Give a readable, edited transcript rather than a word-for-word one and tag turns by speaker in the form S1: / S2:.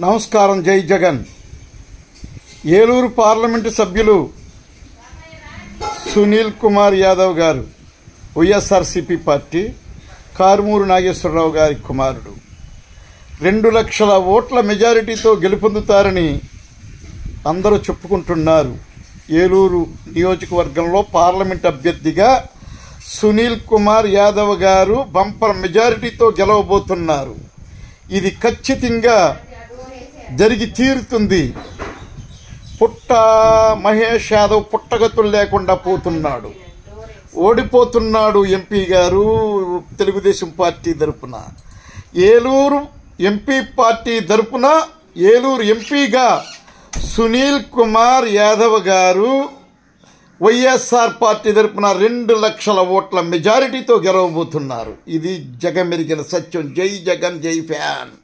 S1: నమస్కారం. జై జగన్. ఏలూరు పార్లమెంటు సభ్యులు సునీల్ కుమార్ యాదవ్ గారు వైఎస్ఆర్సీపీ పార్టీ కారుమూరు నాగేశ్వరరావు గారి కుమారుడు 2 లక్షల ఓట్ల మెజారిటీతో గెలుపొందుతారని అందరూ చెప్పుకుంటున్నారు. ఏలూరు నియోజకవర్గంలో పార్లమెంట్ అభ్యర్థిగా సునీల్ కుమార్ యాదవ్ గారు బంపర్ మెజారిటీతో గెలవబోతున్నారు. ఇది ఖచ్చితంగా జరిగి తీరుతుంది. మహేష్ యాదవ్ పుట్టగతులు లేకుండా పోతున్నాడు, ఓడిపోతున్నాడు. ఎంపీ గారు తెలుగుదేశం పార్టీ తరపున, ఏలూరు ఎంపీ పార్టీ తరపున ఏలూరు ఎంపీగా సునీల్ కుమార్ యాదవ్ గారు వైఎస్ఆర్ పార్టీ తరపున 2 లక్షల ఓట్ల మెజారిటీతో గెలవబోతున్నారు. ఇది జగమెరిగిన సత్యం. జై జగన్, జై ఫ్యాన్.